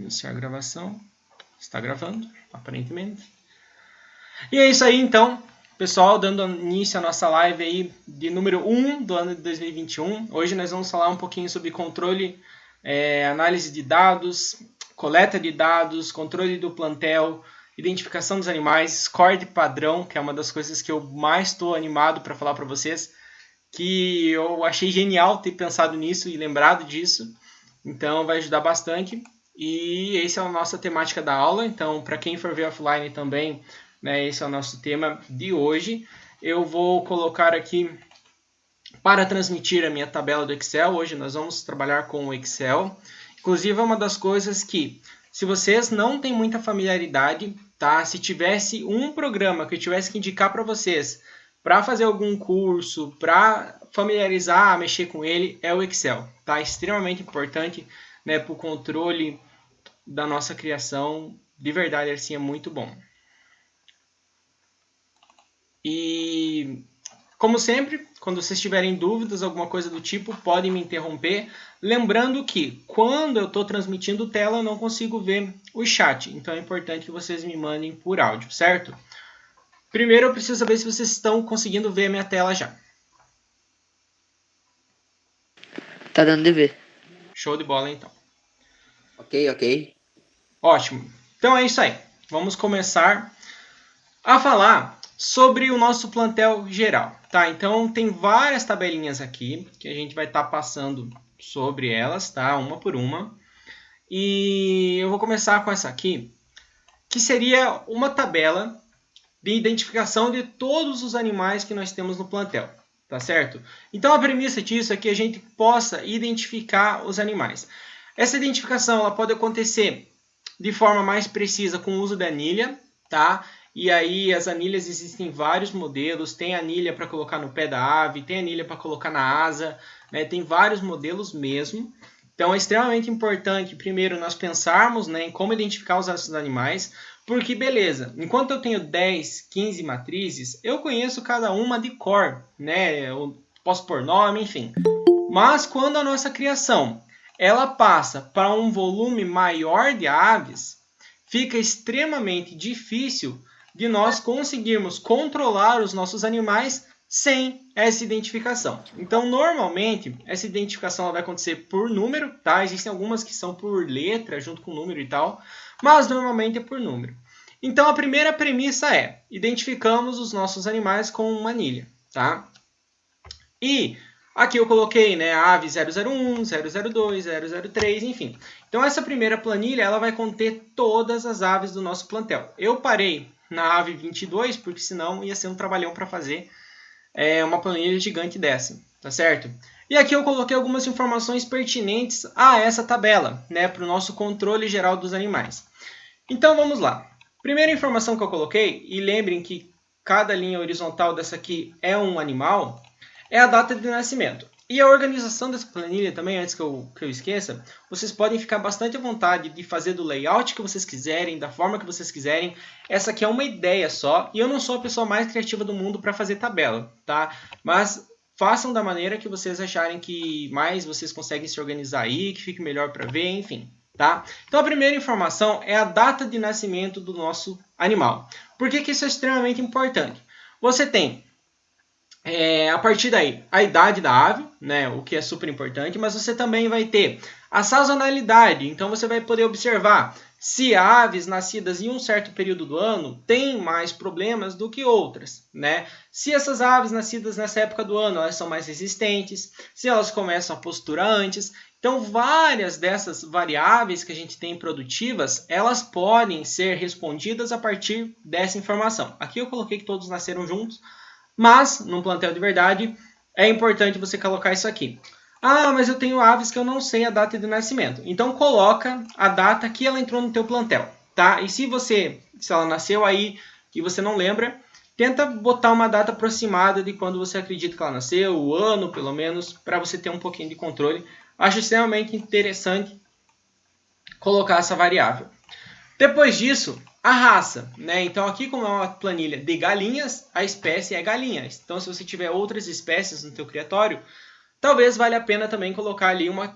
Iniciar a gravação. Está gravando, aparentemente. E é isso aí, então, pessoal, dando início à nossa live aí de número 1 do ano de 2021. Hoje nós vamos falar um pouquinho sobre controle, análise de dados, coleta de dados, controle do plantel, identificação dos animais, score de padrão, que é uma das coisas que eu mais estou animado para falar para vocês, que eu achei genial ter pensado nisso e lembrado disso. Então vai ajudar bastante. E essa é a nossa temática da aula. Então, para quem for ver offline também, né, esse é o nosso tema de hoje. Eu vou colocar aqui para transmitir a minha tabela do Excel. Hoje nós vamos trabalhar com o Excel. Inclusive, é uma das coisas que, se vocês não têm muita familiaridade, tá? Se tivesse um programa que eu tivesse que indicar para vocês para fazer algum curso, para familiarizar, mexer com ele, é o Excel. Tá? Extremamente importante, né, para o controle da nossa criação. De verdade, assim, é muito bom. E, como sempre, quando vocês tiverem dúvidas, alguma coisa do tipo, podem me interromper. Lembrando que, quando eu estou transmitindo tela, eu não consigo ver o chat. Então, é importante que vocês me mandem por áudio, certo? Primeiro, eu preciso saber se vocês estão conseguindo ver a minha tela já. Tá dando de ver. Show de bola, então. Ok. Ótimo. Então, é isso aí. Vamos começar a falar sobre o nosso plantel geral, tá? Então, tem várias tabelinhas aqui que a gente vai estar passando sobre elas, tá? Uma por uma. E eu vou começar com essa aqui, que seria uma tabela de identificação de todos os animais que nós temos no plantel, tá certo? Então, a premissa disso é que a gente possa identificar os animais. Essa identificação ela pode acontecer de forma mais precisa com o uso da anilha, tá? E aí as anilhas existem vários modelos, tem anilha para colocar no pé da ave, tem anilha para colocar na asa, né? Tem vários modelos mesmo. Então é extremamente importante, primeiro, nós pensarmos, né, em como identificar os animais, porque beleza, enquanto eu tenho 10, 15 matrizes, eu conheço cada uma de cor, né? Eu posso pôr nome, enfim. Mas quando a nossa criação ela passa para um volume maior de aves, fica extremamente difícil de nós conseguirmos controlar os nossos animais sem essa identificação. Então, normalmente, essa identificação ela vai acontecer por número, tá? Existem algumas que são por letra, junto com número e tal, mas normalmente é por número. Então, a primeira premissa é, identificamos os nossos animais com uma anilha, tá? E aqui eu coloquei, né, a ave 001, 002, 003, enfim. Então, essa primeira planilha ela vai conter todas as aves do nosso plantel. Eu parei na ave 22, porque senão ia ser um trabalhão para fazer uma planilha gigante dessa, tá certo? E aqui eu coloquei algumas informações pertinentes a essa tabela, né, para o nosso controle geral dos animais. Então, vamos lá. Primeira informação que eu coloquei, e lembrem que cada linha horizontal dessa aqui é um animal, é a data de nascimento. E a organização dessa planilha também, antes que eu esqueça, vocês podem ficar bastante à vontade de fazer do layout que vocês quiserem, da forma que vocês quiserem. Essa aqui é uma ideia só, e eu não sou a pessoa mais criativa do mundo para fazer tabela, tá? Mas façam da maneira que vocês acharem que mais vocês conseguem se organizar aí, que fique melhor para ver, enfim. Tá? Então, a primeira informação é a data de nascimento do nosso animal. Por que isso é extremamente importante? Você tem a partir daí, a idade da ave, né, o que é super importante, mas você também vai ter a sazonalidade. Então, você vai poder observar se aves nascidas em um certo período do ano têm mais problemas do que outras, né? Se essas aves nascidas nessa época do ano elas são mais resistentes, se elas começam a posturar antes. Então, várias dessas variáveis que a gente tem produtivas, elas podem ser respondidas a partir dessa informação. Aqui eu coloquei que todos nasceram juntos, mas, num plantel de verdade, é importante você colocar isso aqui. Ah, mas eu tenho aves que eu não sei a data de nascimento. Então, coloca a data que ela entrou no teu plantel, tá? E se ela nasceu aí e você não lembra, tenta botar uma data aproximada de quando você acredita que ela nasceu, o ano, pelo menos, para você ter um pouquinho de controle. Acho extremamente interessante colocar essa variável. Depois disso, a raça, né? Então aqui como é uma planilha de galinhas, a espécie é galinha. Então se você tiver outras espécies no teu criatório, talvez valha a pena também colocar ali uma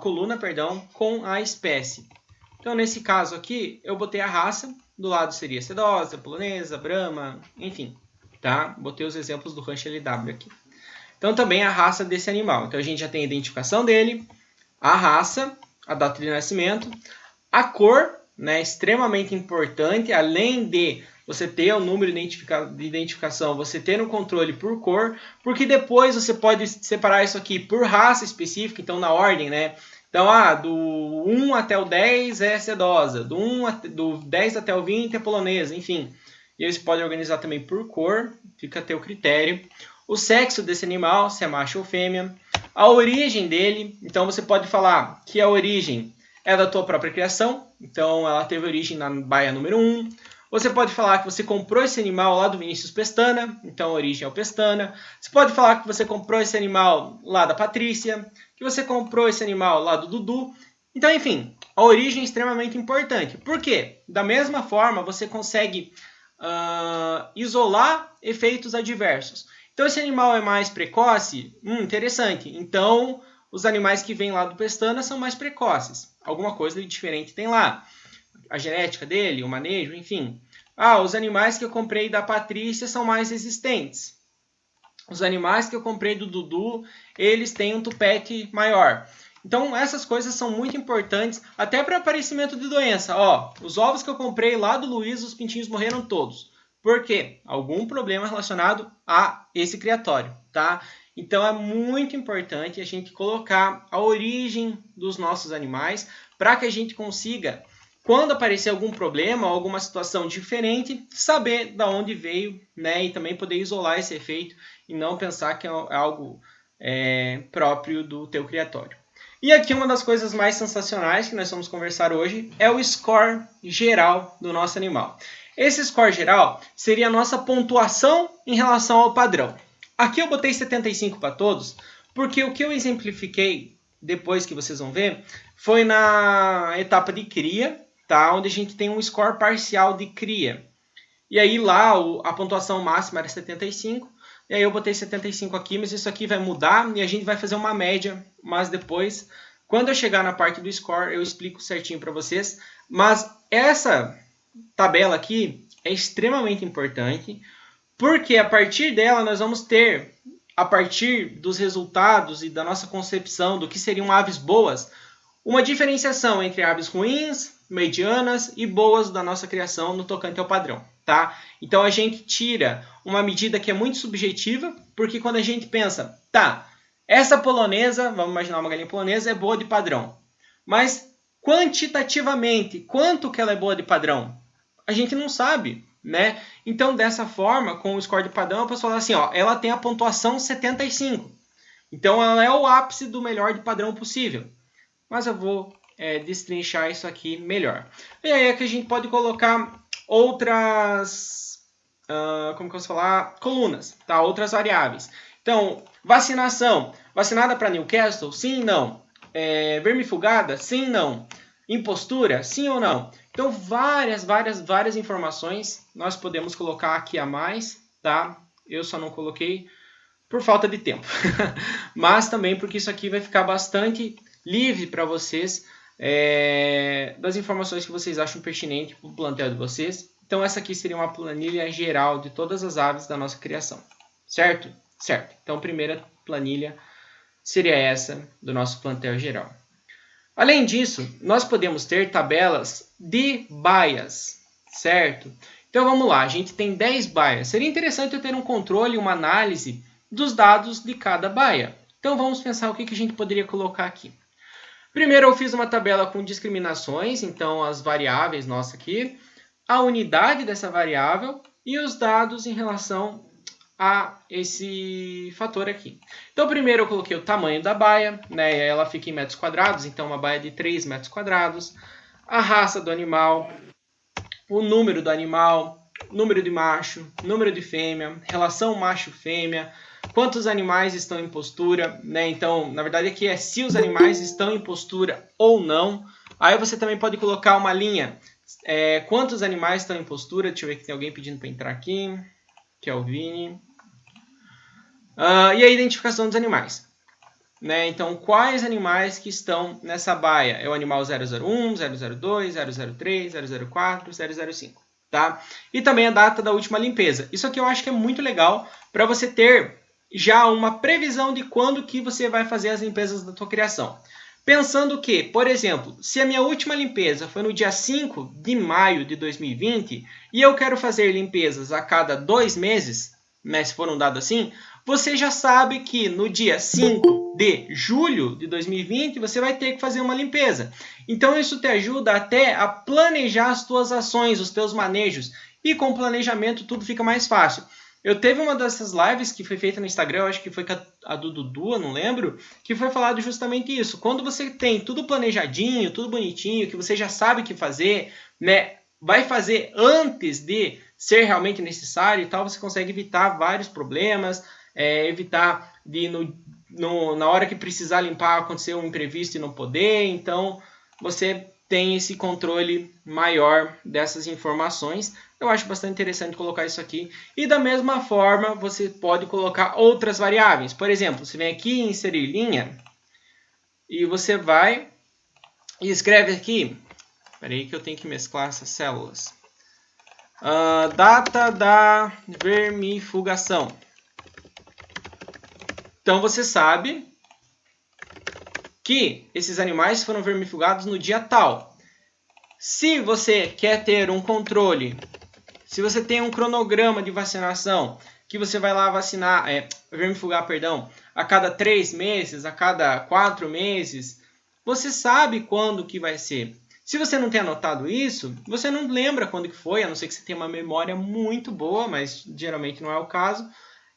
coluna, com a espécie. Então, nesse caso aqui, eu botei a raça. Do lado seria sedosa, polonesa, brahma, enfim. Tá? Botei os exemplos do rancho LW aqui. Então, também a raça desse animal. Então, a gente já tem a identificação dele, a raça, a data de nascimento, a cor, né, extremamente importante, além de você ter o número de identificação, você ter um controle por cor, porque depois você pode separar isso aqui por raça específica, então na ordem, né? Então, do 1 até o 10 é sedosa, do 10 até o 20 é polonesa, enfim. E aí você pode organizar também por cor, fica a teu critério. O sexo desse animal, se é macho ou fêmea. A origem dele, então você pode falar que a origem é da tua própria criação, então ela teve origem na baia número 1. Você pode falar que você comprou esse animal lá do Vinícius Pestana, então a origem é o Pestana. Você pode falar que você comprou esse animal lá da Patrícia, que você comprou esse animal lá do Dudu. Então, enfim, a origem é extremamente importante. Por quê? Da mesma forma, você consegue isolar efeitos adversos. Então, esse animal é mais precoce? Interessante. Então, os animais que vêm lá do Pestana são mais precoces. Alguma coisa de diferente tem lá. A genética dele, o manejo, enfim. Os animais que eu comprei da Patrícia são mais resistentes. Os animais que eu comprei do Dudu, eles têm um tupete maior. Então, essas coisas são muito importantes, até para aparecimento de doença. Os ovos que eu comprei lá do Luiz, os pintinhos morreram todos. Por quê? Algum problema relacionado a esse criatório, tá? Então, é muito importante a gente colocar a origem dos nossos animais para que a gente consiga, quando aparecer algum problema ou alguma situação diferente, saber de onde veio, né? E também poder isolar esse efeito e não pensar que é algo próprio do teu criatório. E aqui uma das coisas mais sensacionais que nós vamos conversar hoje é o score geral do nosso animal. Esse score geral seria a nossa pontuação em relação ao padrão. Aqui eu botei 75 para todos, porque o que eu exemplifiquei, depois que vocês vão ver, foi na etapa de cria, tá? Onde a gente tem um score parcial de cria. E aí lá a pontuação máxima era 75, e aí eu botei 75 aqui, mas isso aqui vai mudar e a gente vai fazer uma média, mas depois, quando eu chegar na parte do score, eu explico certinho para vocês. Mas essa tabela aqui é extremamente importante, porque a partir dela nós vamos ter, a partir dos resultados e da nossa concepção do que seriam aves boas, uma diferenciação entre aves ruins, medianas e boas da nossa criação no tocante ao padrão, tá? Então a gente tira uma medida que é muito subjetiva, porque quando a gente pensa, essa polonesa, vamos imaginar uma galinha polonesa, é boa de padrão. Mas quantitativamente, quanto que ela é boa de padrão? A gente não sabe, né? Então dessa forma, com o score de padrão, eu posso falar assim, ela tem a pontuação 75. Então ela é o ápice do melhor de padrão possível. Mas eu vou destrinchar isso aqui melhor. E aí é que a gente pode colocar outras, como que eu vou falar? Colunas, tá? Outras variáveis. Então, vacinação. Vacinada para Newcastle? Sim, não. Vermifugada? Sim, não. Impostura? Sim ou não? Então, várias informações nós podemos colocar aqui a mais, tá? Eu só não coloquei por falta de tempo. Mas também porque isso aqui vai ficar bastante livre para vocês das informações que vocês acham pertinentes para o plantel de vocês. Então essa aqui seria uma planilha geral de todas as aves da nossa criação, certo? Certo. Então a primeira planilha seria essa do nosso plantel geral. Além disso, nós podemos ter tabelas de baias, certo? Então vamos lá, a gente tem 10 baias. Seria interessante eu ter um controle, uma análise dos dados de cada baia. Então vamos pensar o que a gente poderia colocar aqui. Primeiro eu fiz uma tabela com discriminações, então as variáveis nossas aqui, a unidade dessa variável e os dados em relação a esse fator aqui. Então primeiro eu coloquei o tamanho da baia, né? Ela fica em metros quadrados, então uma baia de 3 metros quadrados, a raça do animal, o número do animal, número de macho, número de fêmea, relação macho-fêmea, quantos animais estão em postura, né? Então, na verdade aqui é se os animais estão em postura ou não. Aí você também pode colocar uma linha, quantos animais estão em postura. Deixa eu ver que tem alguém pedindo para entrar aqui, que é o Vini. E a identificação dos animais. né? Então, quais animais que estão nessa baia? É o animal 001, 002, 003, 004, 005, tá? E também a data da última limpeza. Isso aqui eu acho que é muito legal para você ter já uma previsão de quando que você vai fazer as limpezas da tua criação. Pensando que, por exemplo, se a minha última limpeza foi no dia 5 de maio de 2020 e eu quero fazer limpezas a cada 2 meses, né, se for um dado assim, você já sabe que no dia 5 de julho de 2020 você vai ter que fazer uma limpeza. Então isso te ajuda até a planejar as tuas ações, os teus manejos. E com planejamento tudo fica mais fácil. Eu teve uma dessas lives que foi feita no Instagram, eu acho que foi com a do Dudu, eu não lembro, que foi falado justamente isso. Quando você tem tudo planejadinho, tudo bonitinho, que você já sabe o que fazer, né, vai fazer antes de ser realmente necessário e tal, você consegue evitar vários problemas, evitar de na hora que precisar limpar acontecer um imprevisto e não poder. Então, você tem esse controle maior dessas informações. Eu acho bastante interessante colocar isso aqui. E da mesma forma, você pode colocar outras variáveis. Por exemplo, você vem aqui em inserir linha e você vai e escreve aqui. Espera aí que eu tenho que mesclar essas células. Data da vermifugação. Então você sabe que esses animais foram vermifugados no dia tal. Se você quer ter um controle, se você tem um cronograma de vacinação, que você vai lá vermifugar, a cada 3 meses, a cada 4 meses, você sabe quando que vai ser. Se você não tem anotado isso, você não lembra quando que foi, a não ser que você tenha uma memória muito boa, mas geralmente não é o caso.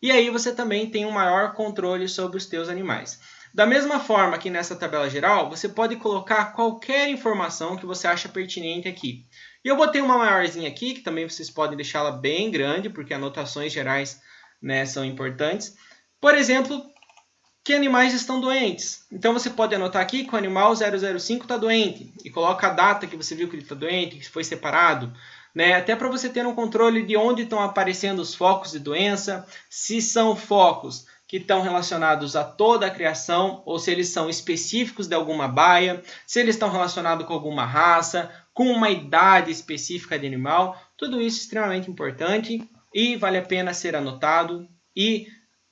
E aí você também tem um maior controle sobre os teus animais. Da mesma forma que nessa tabela geral, você pode colocar qualquer informação que você acha pertinente aqui. E eu botei uma maiorzinha aqui, que também vocês podem deixá-la bem grande, porque anotações gerais, né, são importantes. Por exemplo, que animais estão doentes. Então você pode anotar aqui que o animal 005 está doente e coloca a data que você viu que ele está doente, que foi separado, né? Até para você ter um controle de onde estão aparecendo os focos de doença, se são focos que estão relacionados a toda a criação ou se eles são específicos de alguma baia, se eles estão relacionados com alguma raça, com uma idade específica de animal. Tudo isso é extremamente importante e vale a pena ser anotado e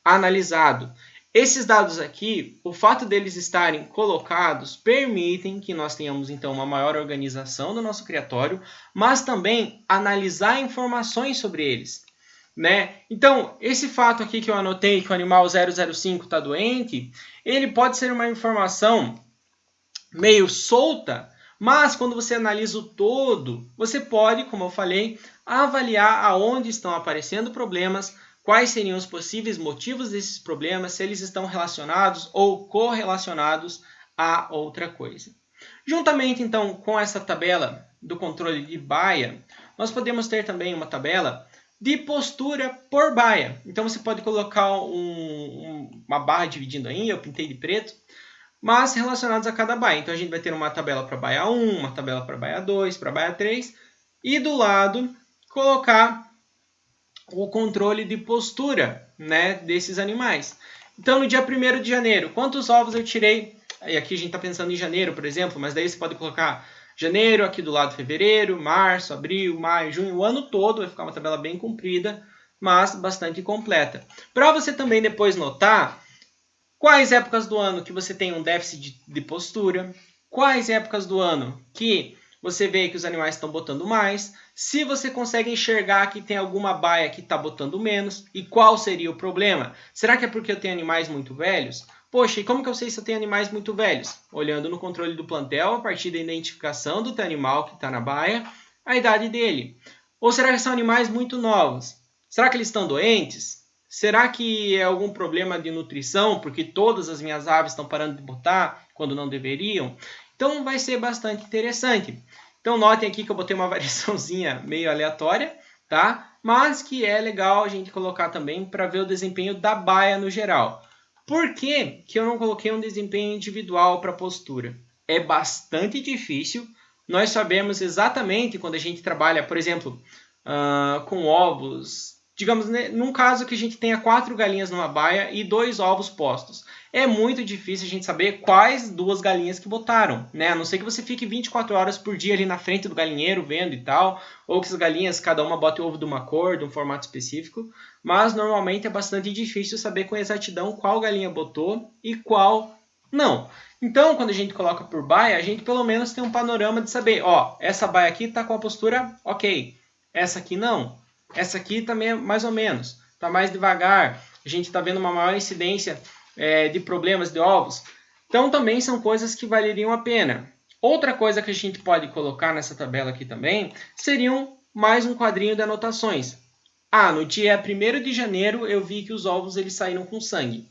analisado. Esses dados aqui, o fato deles estarem colocados, permitem que nós tenhamos então uma maior organização do nosso criatório, mas também analisar informações sobre eles, né? Então, esse fato aqui que eu anotei, que o animal 005 está doente, ele pode ser uma informação meio solta, mas quando você analisa o todo, você pode, como eu falei, avaliar aonde estão aparecendo problemas, quais seriam os possíveis motivos desses problemas, se eles estão relacionados ou correlacionados a outra coisa. Juntamente, então, com essa tabela do controle de baia, nós podemos ter também uma tabela de postura por baia. Então, você pode colocar uma barra dividindo aí, eu pintei de preto, mas relacionados a cada baia. Então, a gente vai ter uma tabela para baia 1, uma tabela para baia 2, para baia 3, e do lado colocar o controle de postura, né, desses animais. Então, no dia 1º de janeiro, quantos ovos eu tirei? E aqui a gente está pensando em janeiro, por exemplo, mas daí você pode colocar janeiro, aqui do lado fevereiro, março, abril, maio, junho, o ano todo. Vai ficar uma tabela bem comprida, mas bastante completa. Para você também depois notar quais épocas do ano que você tem um déficit de postura, quais épocas do ano que você vê que os animais estão botando mais, se você consegue enxergar que tem alguma baia que está botando menos e qual seria o problema. Será que é porque eu tenho animais muito velhos? Poxa, e como que eu sei se eu tenho animais muito velhos? Olhando no controle do plantel, a partir da identificação do teu animal que está na baia, a idade dele. Ou será que são animais muito novos? Será que eles estão doentes? Será que é algum problema de nutrição, porque todas as minhas aves estão parando de botar quando não deveriam? Então vai ser bastante interessante. Então notem aqui que eu botei uma variaçãozinha meio aleatória, tá? Mas que é legal a gente colocar também para ver o desempenho da baia no geral. Por que eu não coloquei um desempenho individual para postura? É bastante difícil. Nós sabemos exatamente quando a gente trabalha, por exemplo, com ovos digamos, né, num caso que a gente tenha 4 galinhas numa baia e 2 ovos postos. É muito difícil a gente saber quais 2 galinhas que botaram, né? A não ser que você fique 24 horas por dia ali na frente do galinheiro vendo e tal, ou que as galinhas, cada uma bote o ovo de uma cor, de um formato específico, mas normalmente é bastante difícil saber com exatidão qual galinha botou e qual não. Então, quando a gente coloca por baia, a gente pelo menos tem um panorama de saber, ó, essa baia aqui está com a postura ok, essa aqui não. Essa aqui também é mais ou menos, está mais devagar, a gente está vendo uma maior incidência de problemas de ovos. Então também são coisas que valeriam a pena. Outra coisa que a gente pode colocar nessa tabela aqui também seriam mais um quadrinho de anotações. No dia 1º de janeiro eu vi que os ovos eles saíram com sangue.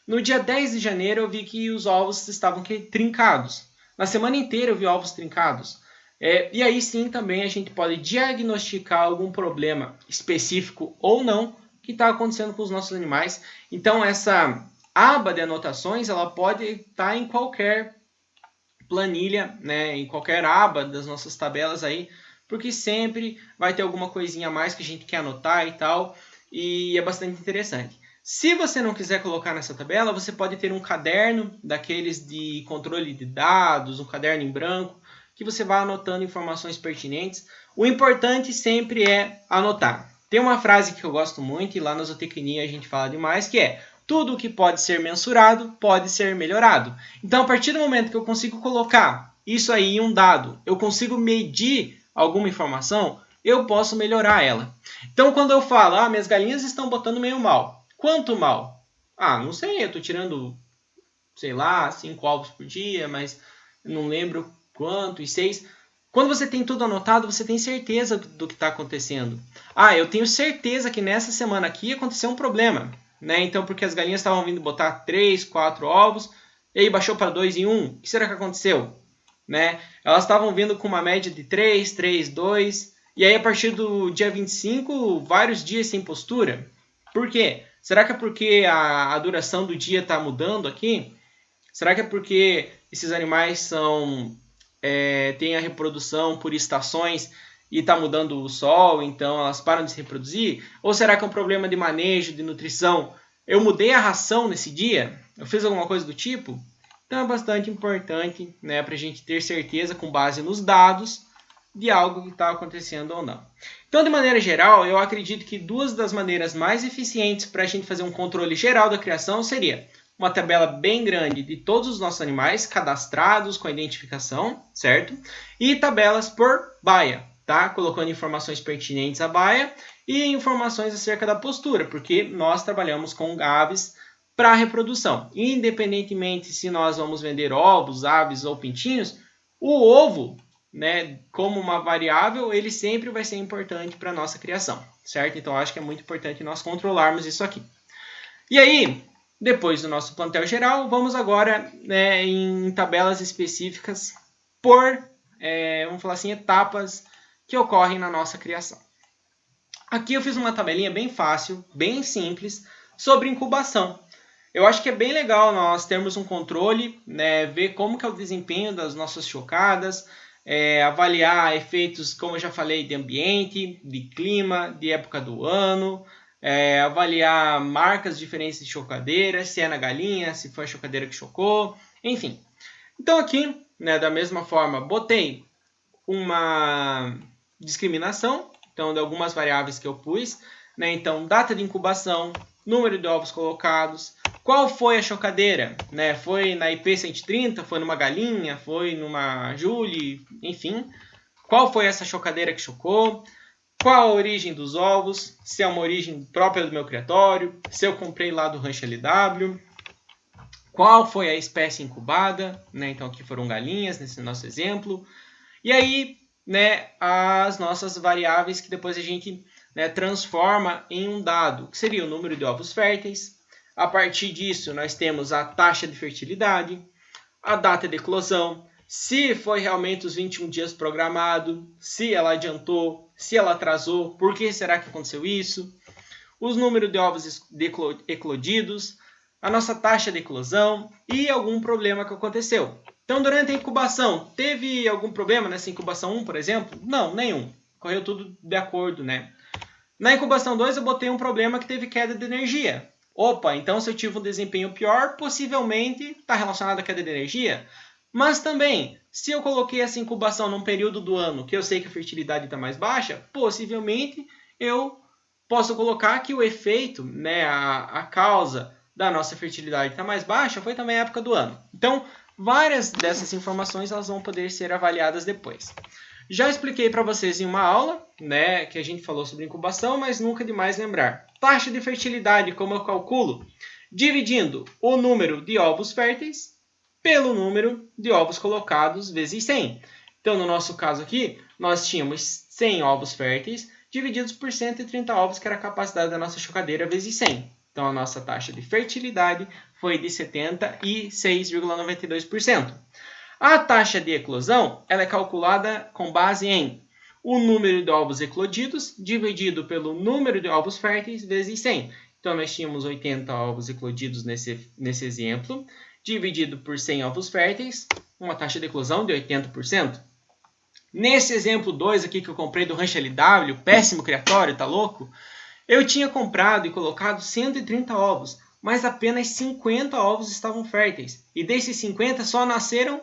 No dia 10 de janeiro eu vi que os ovos estavam trincados. Na semana inteira eu vi ovos trincados. E aí sim também a gente pode diagnosticar algum problema específico ou não que está acontecendo com os nossos animais. Então essa aba de anotações ela pode estar em qualquer planilha, né, em qualquer aba das nossas tabelas aí, porque sempre vai ter alguma coisinha a mais que a gente quer anotar e tal, e é bastante interessante. Se você não quiser colocar nessa tabela, você pode ter um caderno daqueles de controle de dados, um caderno em branco, que você vai anotando informações pertinentes. O importante sempre é anotar. Tem uma frase que eu gosto muito, e lá na zootecnia a gente fala demais, que é: tudo que pode ser mensurado pode ser melhorado. Então, a partir do momento que eu consigo colocar isso aí em um dado, eu consigo medir alguma informação, eu posso melhorar ela. Então, quando eu falo, minhas galinhas estão botando meio mal. Quanto mal? Não sei, eu estou tirando, sei lá, 5 ovos por dia, mas não lembro quanto, e 6. Quando você tem tudo anotado, você tem certeza do que está acontecendo. Eu tenho certeza que nessa semana aqui aconteceu um problema. Né? Então, porque as galinhas estavam vindo botar 3, 4 ovos, e aí baixou para 2 em 1. O que será que aconteceu? Né? Elas estavam vindo com uma média de 3, 3, 2, e aí a partir do dia 25, vários dias sem postura. Por quê? Será que é porque a duração do dia está mudando aqui? Será que é porque esses animais têm a reprodução por estações e está mudando o sol, então elas param de se reproduzir? Ou será que é um problema de manejo, de nutrição? Eu mudei a ração nesse dia? Eu fiz alguma coisa do tipo? Então é bastante importante, né, para a gente ter certeza, com base nos dados, de algo que está acontecendo ou não. Então, de maneira geral, eu acredito que 2 das maneiras mais eficientes para a gente fazer um controle geral da criação seria uma tabela bem grande de todos os nossos animais cadastrados com a identificação, certo? E tabelas por baia, tá? Colocando informações pertinentes à baia e informações acerca da postura, porque nós trabalhamos com aves para reprodução. Independentemente se nós vamos vender ovos, aves ou pintinhos, o ovo, né, como uma variável, ele sempre vai ser importante para a nossa criação, certo? Então, acho que é muito importante nós controlarmos isso aqui. E aí, depois do nosso plantel geral, vamos agora, né, em tabelas específicas por, vamos falar assim, etapas que ocorrem na nossa criação. Aqui eu fiz uma tabelinha bem fácil, bem simples, sobre incubação. Eu acho que é bem legal nós termos um controle, né, ver como que é o desempenho das nossas chocadas, avaliar efeitos, como eu já falei, de ambiente, de clima, de época do ano, avaliar marcas diferentes de chocadeira, se é na galinha, se foi a chocadeira que chocou, enfim. Então aqui, né, da mesma forma, botei uma discriminação, então de algumas variáveis que eu pus, né, então data de incubação, número de ovos colocados, qual foi a chocadeira, né, foi na IP 130, foi numa galinha, foi numa Julie, enfim, qual foi essa chocadeira que chocou, qual a origem dos ovos, se é uma origem própria do meu criatório, se eu comprei lá do Rancho LW, qual foi a espécie incubada, né? Então aqui foram galinhas nesse nosso exemplo, e aí, né, as nossas variáveis que depois a gente, né, transforma em um dado, que seria o número de ovos férteis. A partir disso nós temos a taxa de fertilidade, a data de eclosão, se foi realmente os 21 dias programado, se ela adiantou, se ela atrasou, por que será que aconteceu isso, os números de ovos eclodidos, a nossa taxa de eclosão e algum problema que aconteceu. Então, durante a incubação, teve algum problema nessa incubação 1, por exemplo? Não, nenhum. Correu tudo de acordo, né? Na incubação 2 eu botei um problema que teve queda de energia. Opa, então se eu tive um desempenho pior, possivelmente está relacionado à queda de energia. Mas também, se eu coloquei essa incubação num período do ano que eu sei que a fertilidade está mais baixa, possivelmente eu posso colocar que o efeito, né, a causa da nossa fertilidade está mais baixa foi também a época do ano. Então, várias dessas informações elas vão poder ser avaliadas depois. Já expliquei para vocês em uma aula, né, que a gente falou sobre incubação, mas nunca é demais lembrar. Taxa de fertilidade, como eu calculo? Dividindo o número de ovos férteis pelo número de ovos colocados vezes 100. Então, no nosso caso aqui, nós tínhamos 100 ovos férteis divididos por 130 ovos, que era a capacidade da nossa chocadeira vezes 100. Então, a nossa taxa de fertilidade foi de 76,92%. A taxa de eclosão ela é calculada com base em o número de ovos eclodidos dividido pelo número de ovos férteis vezes 100. Então, nós tínhamos 80 ovos eclodidos nesse exemplo, dividido por 100 ovos férteis, uma taxa de eclosão de 80%. Nesse exemplo 2 aqui que eu comprei do Rancho LW, péssimo criatório, tá louco? Eu tinha comprado e colocado 130 ovos, mas apenas 50 ovos estavam férteis. E desses 50 só nasceram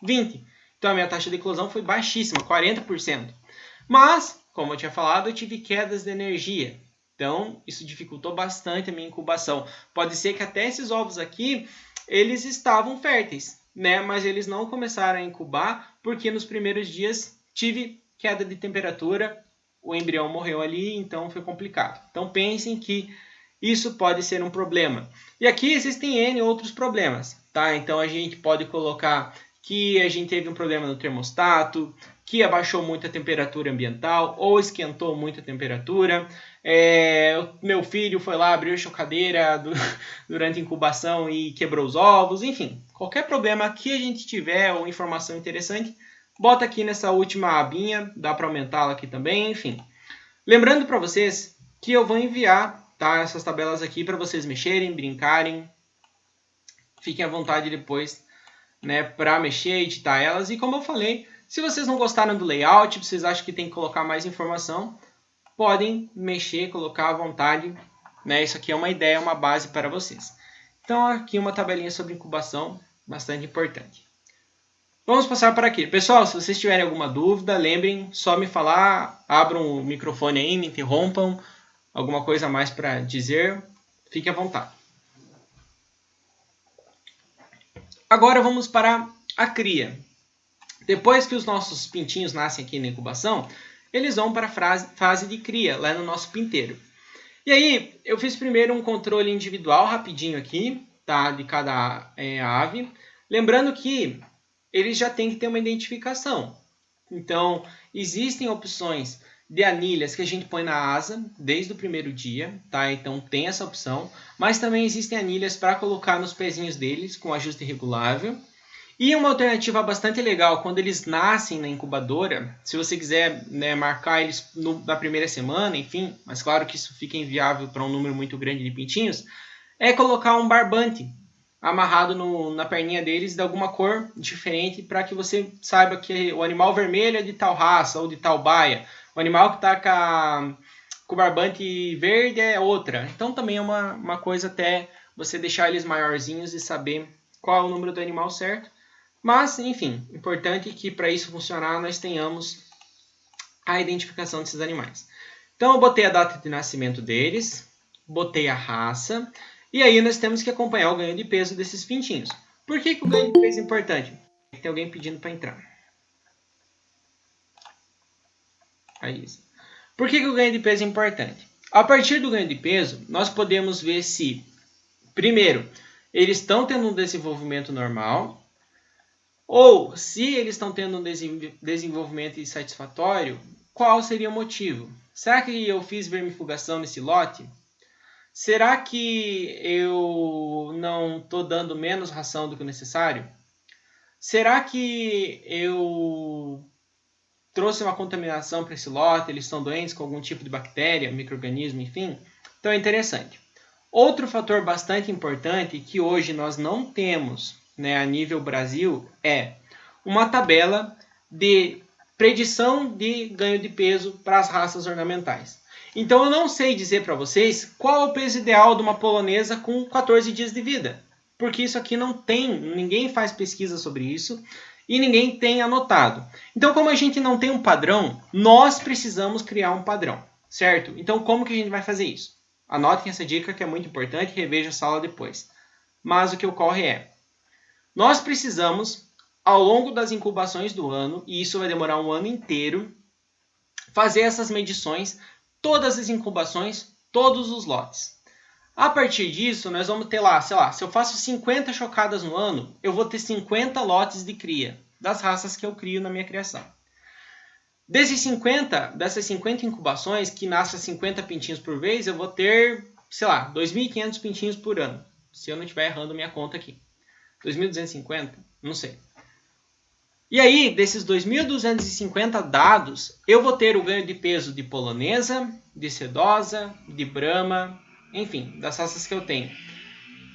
20. Então a minha taxa de eclosão foi baixíssima, 40%. Mas, como eu tinha falado, eu tive quedas de energia. Então, isso dificultou bastante a minha incubação. Pode ser que até esses ovos aqui, eles estavam férteis, né? Mas eles não começaram a incubar, porque nos primeiros dias tive queda de temperatura, o embrião morreu ali, então foi complicado. Então, pensem que isso pode ser um problema. E aqui existem N outros problemas, tá? Então, a gente pode colocar que a gente teve um problema no termostato, que abaixou muito a temperatura ambiental ou esquentou muito a temperatura. Meu filho foi lá, abriu a chocadeira durante a incubação e quebrou os ovos. Enfim, qualquer problema que a gente tiver ou informação interessante, bota aqui nessa última abinha, dá para aumentá-la aqui também, enfim. Lembrando para vocês que eu vou enviar, tá, essas tabelas aqui para vocês mexerem, brincarem. Fiquem à vontade depois, né, para mexer, editar elas. E como eu falei, se vocês não gostaram do layout, vocês acham que tem que colocar mais informação, podem mexer, colocar à vontade, né? Isso aqui é uma ideia, uma base para vocês. Então, aqui uma tabelinha sobre incubação, bastante importante. Vamos passar para aqui. Pessoal, se vocês tiverem alguma dúvida, lembrem, só me falar, abram o microfone aí, me interrompam, alguma coisa a mais para dizer, fique à vontade. Agora vamos para a cria. Depois que os nossos pintinhos nascem aqui na incubação, eles vão para a fase de cria, lá no nosso pinteiro. E aí, eu fiz primeiro um controle individual rapidinho aqui, tá, de cada ave. Lembrando que eles já têm que ter uma identificação. Então, existem opções de anilhas que a gente põe na asa desde o primeiro dia, tá? Então tem essa opção. Mas também existem anilhas para colocar nos pezinhos deles com ajuste regulável. E uma alternativa bastante legal, quando eles nascem na incubadora, se você quiser, né, marcar eles na primeira semana, enfim, mas claro que isso fica inviável para um número muito grande de pintinhos, é colocar um barbante amarrado na perninha deles de alguma cor diferente para que você saiba que o animal vermelho é de tal raça ou de tal baia. O animal que está com o barbante verde é outra. Então também é uma coisa até você deixar eles maiorzinhos e saber qual é o número do animal certo. Mas, enfim, importante que para isso funcionar nós tenhamos a identificação desses animais. Então eu botei a data de nascimento deles, botei a raça, e aí nós temos que acompanhar o ganho de peso desses pintinhos. Por que o ganho de peso é importante? Tem alguém pedindo para entrar. Aí, por que o ganho de peso é importante? A partir do ganho de peso, nós podemos ver se, primeiro, eles estão tendo um desenvolvimento normal, ou se eles estão tendo um desenvolvimento insatisfatório, qual seria o motivo? Será que eu fiz vermifugação nesse lote? Será que eu não estou dando menos ração do que o necessário? Será que eu trouxe uma contaminação para esse lote? Eles estão doentes com algum tipo de bactéria, micro-organismo, enfim? Então é interessante. Outro fator bastante importante que hoje nós não temos, né, a nível Brasil é uma tabela de predição de ganho de peso para as raças ornamentais. Então eu não sei dizer para vocês qual é o peso ideal de uma polonesa com 14 dias de vida. Porque isso aqui não tem, ninguém faz pesquisa sobre isso e ninguém tem anotado. Então, como a gente não tem um padrão, nós precisamos criar um padrão, certo? Então, como que a gente vai fazer isso? Anotem essa dica que é muito importante, reveja essa aula depois. Mas o que ocorre é, nós precisamos, ao longo das incubações do ano, e isso vai demorar um ano inteiro, fazer essas medições, todas as incubações, todos os lotes. A partir disso, nós vamos ter lá, sei lá, se eu faço 50 chocadas no ano, eu vou ter 50 lotes de cria, das raças que eu crio na minha criação. Dessas 50 incubações, que nascem 50 pintinhos por vez, eu vou ter, sei lá, 2.500 pintinhos por ano. Se eu não estiver errando minha conta aqui. 2.250? Não sei. E aí, desses 2.250 dados, eu vou ter o ganho de peso de polonesa, de sedosa, de brahma, enfim, das raças que eu tenho.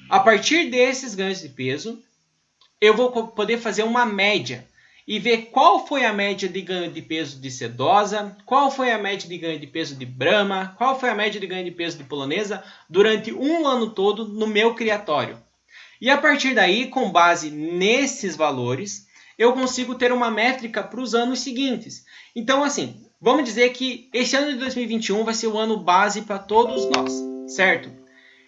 A partir desses ganhos de peso, eu vou poder fazer uma média e ver qual foi a média de ganho de peso de sedosa, qual foi a média de ganho de peso de brahma, qual foi a média de ganho de peso de polonesa durante um ano todo no meu criatório. E a partir daí, com base nesses valores, eu consigo ter uma métrica para os anos seguintes. Então, assim, vamos dizer que esse ano de 2021 vai ser o ano base para todos nós, certo?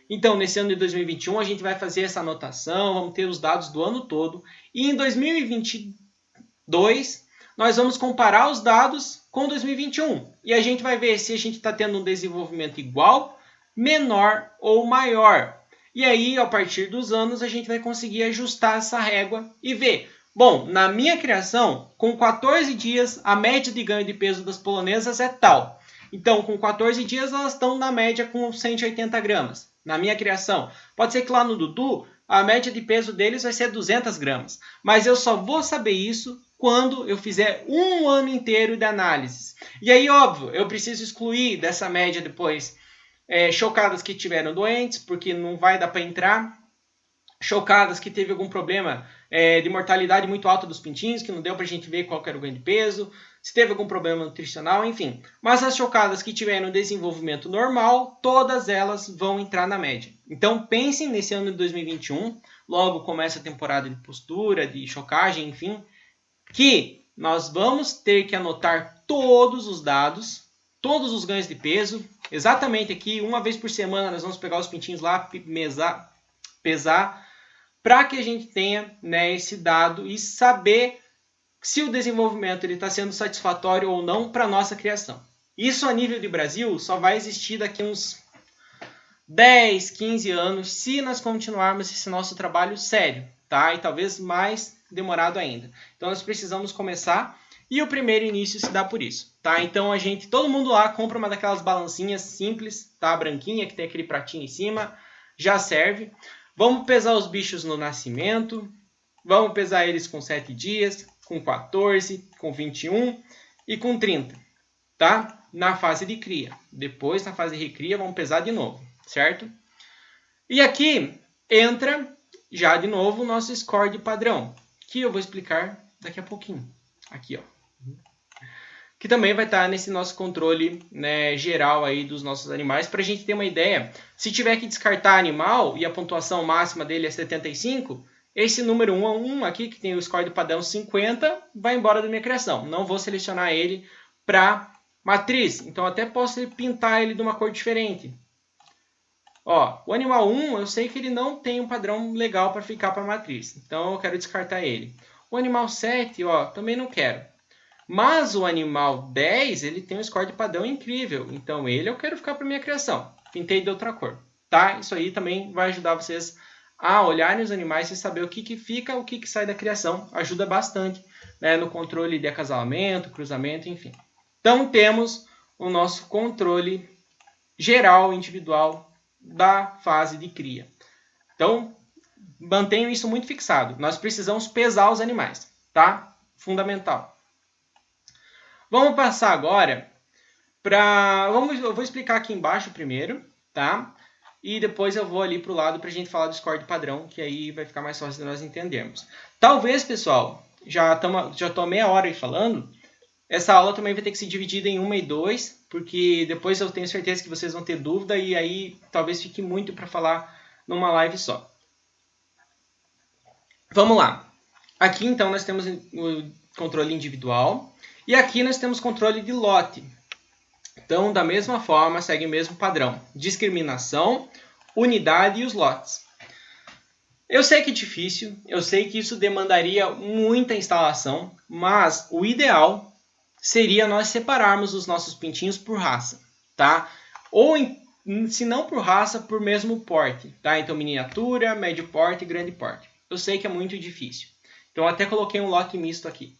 Então, nesse ano de 2021, a gente vai fazer essa anotação, vamos ter os dados do ano todo. E em 2022, nós vamos comparar os dados com 2021. E a gente vai ver se a gente está tendo um desenvolvimento igual, menor ou maior. E aí, a partir dos anos, a gente vai conseguir ajustar essa régua e ver. Bom, na minha criação, com 14 dias, a média de ganho de peso das polonesas é tal. Então, com 14 dias, elas estão na média com 180 gramas. Na minha criação. Pode ser que lá no Dudu, a média de peso deles vai ser 200 gramas. Mas eu só vou saber isso quando eu fizer um ano inteiro de análises. E aí, óbvio, eu preciso excluir dessa média depois chocadas que tiveram doentes, porque não vai dar para entrar. Chocadas que teve algum problema de mortalidade muito alta dos pintinhos, que não deu para a gente ver qual era o ganho de peso, se teve algum problema nutricional, enfim. Mas as chocadas que tiveram desenvolvimento normal, todas elas vão entrar na média. Então pensem nesse ano de 2021, logo começa a temporada de postura, de chocagem, enfim, que nós vamos ter que anotar todos os dados, todos os ganhos de peso, exatamente aqui, uma vez por semana nós vamos pegar os pintinhos lá, pesar, para que a gente tenha, né, esse dado e saber se o desenvolvimento está sendo satisfatório ou não para a nossa criação. Isso a nível de Brasil só vai existir daqui a uns 10, 15 anos, se nós continuarmos esse nosso trabalho sério, tá? E talvez mais demorado ainda. Então nós precisamos começar e o primeiro início se dá por isso, tá? Então todo mundo lá compra uma daquelas balancinhas simples, tá? Branquinha, que tem aquele pratinho em cima, já serve. Vamos pesar os bichos no nascimento, vamos pesar eles com 7 dias, com 14, com 21 e com 30, tá? Na fase de cria. Depois, na fase de recria, vamos pesar de novo, certo? E aqui entra já de novo o nosso score de padrão, que eu vou explicar daqui a pouquinho. Aqui, ó. Que também vai estar nesse nosso controle, né, geral aí dos nossos animais, para a gente ter uma ideia. Se tiver que descartar animal e a pontuação máxima dele é 75, esse número 1 aqui, que tem o score de padrão 50, vai embora da minha criação. Não vou selecionar ele para matriz. Então até posso pintar ele de uma cor diferente. Ó, o animal 1, eu sei que ele não tem um padrão legal para ficar para matriz. Então eu quero descartar ele. O animal 7, ó, também não quero. Mas o animal 10, ele tem um score de padrão incrível. Então ele eu quero ficar para minha criação. Pintei de outra cor, tá? Isso aí também vai ajudar vocês a olharem os animais e saber o que fica, o que sai da criação. Ajuda bastante, né, no controle de acasalamento, cruzamento, enfim. Então temos o nosso controle geral, individual, da fase de cria. Então, mantenham isso muito fixado. Nós precisamos pesar os animais, tá? Fundamental. Vamos passar agora para... Eu vou explicar aqui embaixo primeiro, tá? E depois eu vou ali para o lado para a gente falar do score de padrão, que aí vai ficar mais fácil de nós entendermos. Talvez, pessoal, já estou meia hora aí falando, Essa aula também vai ter que ser dividida em 1 e 2, porque depois eu tenho certeza que vocês vão ter dúvida e aí talvez fique muito para falar numa live só. Vamos lá. Aqui então nós temos o controle individual e aqui nós temos controle de lote. Então, da mesma forma, segue o mesmo padrão. Discriminação, unidade e os lotes. Eu sei que é difícil, eu sei que isso demandaria muita instalação, mas o ideal seria nós separarmos os nossos pintinhos por raça, tá? Ou, se não por raça, por mesmo porte, tá? Então, miniatura, médio porte e grande porte. Eu sei que é muito difícil. Então, até coloquei um lote misto aqui.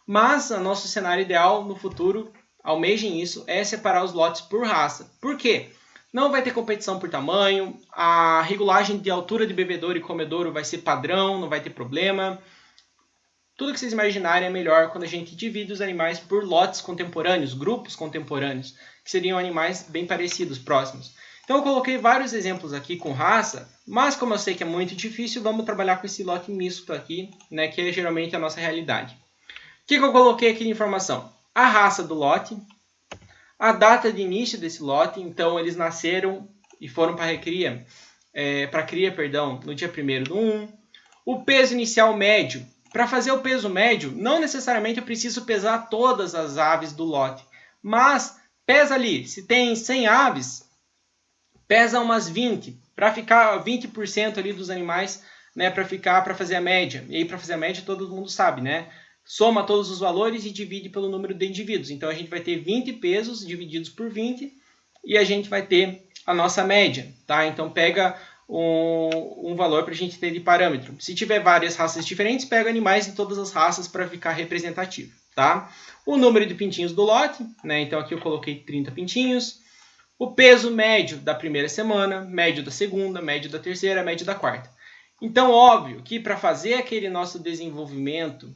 Mas, o nosso cenário ideal no futuro, almejem isso, é separar os lotes por raça. Por quê? Não vai ter competição por tamanho, a regulagem de altura de bebedouro e comedouro vai ser padrão, não vai ter problema. Tudo que vocês imaginarem é melhor quando a gente divide os animais por lotes contemporâneos, grupos contemporâneos, que seriam animais bem parecidos, próximos. Então eu coloquei vários exemplos aqui com raça, mas como eu sei que é muito difícil, vamos trabalhar com esse lote misto aqui, né, que é geralmente a nossa realidade. O que eu coloquei aqui de informação? A raça do lote, a data de início desse lote, então eles nasceram e foram para cria, no dia 1º/1. O peso inicial médio. Para fazer o peso médio, não necessariamente eu preciso pesar todas as aves do lote, mas pesa ali, se tem 100 aves, pesa umas 20, para ficar 20% ali dos animais, né, para fazer a média. E aí para fazer a média todo mundo sabe, né? Soma todos os valores e divide pelo número de indivíduos. Então, a gente vai ter 20 pesos divididos por 20 e a gente vai ter a nossa média, tá? Então, pega um valor para a gente ter de parâmetro. Se tiver várias raças diferentes, pega animais de todas as raças para ficar representativo, tá? O número de pintinhos do lote, né? Então, aqui eu coloquei 30 pintinhos. O peso médio da primeira semana, médio da segunda, médio da terceira, médio da quarta. Então, óbvio que para fazer aquele nosso desenvolvimento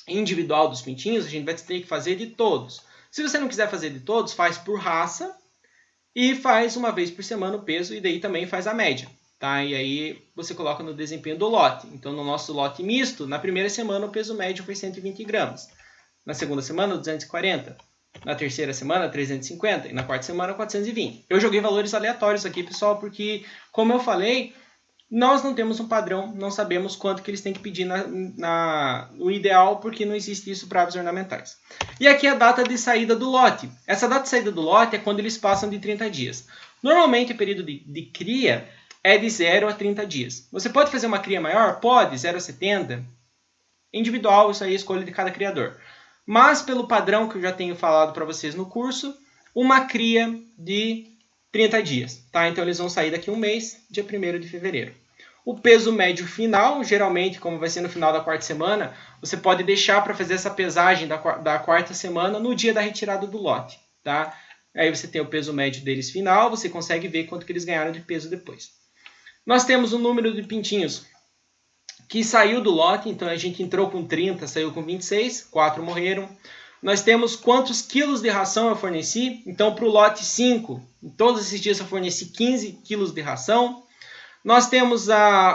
individual dos pintinhos, a gente vai ter que fazer de todos. Se você não quiser fazer de todos, faz por raça e faz uma vez por semana o peso e daí também faz a média, tá? E aí você coloca no desempenho do lote. Então, no nosso lote misto, na primeira semana o peso médio foi 120 gramas. Na segunda semana, 240. Na terceira semana, 350. E na quarta semana, 420. Eu joguei valores aleatórios aqui, pessoal, porque, como eu falei, nós não temos um padrão, não sabemos quanto que eles têm que pedir no ideal, porque não existe isso para aves ornamentais. E aqui a data de saída do lote. Essa data de saída do lote é quando eles passam de 30 dias. Normalmente o período de cria é de 0 a 30 dias. Você pode fazer uma cria maior? Pode, 0 a 70. Individual, isso aí é escolha de cada criador. Mas pelo padrão que eu já tenho falado para vocês no curso, uma cria de 30 dias, tá? Então eles vão sair daqui um mês, dia 1º de fevereiro. O peso médio final, geralmente, como vai ser no final da quarta semana, você pode deixar para fazer essa pesagem da quarta semana no dia da retirada do lote, tá? Aí você tem o peso médio deles final, você consegue ver quanto que eles ganharam de peso depois. Nós temos o número de pintinhos que saiu do lote, então a gente entrou com 30, saiu com 26, 4 morreram. Nós temos quantos quilos de ração eu forneci. Então, para o lote 5, todos esses dias eu forneci 15 quilos de ração. Nós temos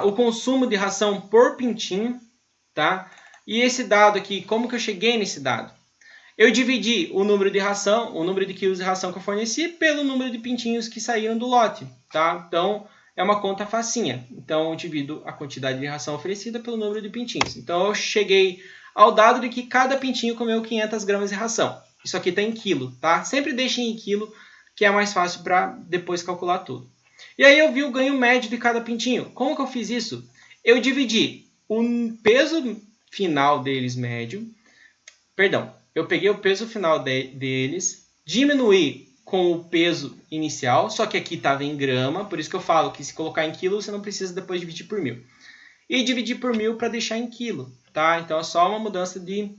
o consumo de ração por pintinho, tá? E esse dado aqui, como que eu cheguei nesse dado? Eu dividi o número de ração, o número de quilos de ração que eu forneci, pelo número de pintinhos que saíram do lote, tá? Então, é uma conta facinha. Então, eu divido a quantidade de ração oferecida pelo número de pintinhos. Então, eu cheguei ao dado de que cada pintinho comeu 500 gramas de ração. Isso aqui está em quilo, tá? Sempre deixem em quilo, que é mais fácil para depois calcular tudo. E aí eu vi o ganho médio de cada pintinho. Como que eu fiz isso? Eu dividi o peso final deles médio. Perdão, eu peguei o peso final deles, diminuí com o peso inicial, só que aqui estava em grama, por isso que eu falo que se colocar em quilo, você não precisa depois dividir por 1000. E dividir por 1000 para deixar em quilo, tá? Então é só uma mudança de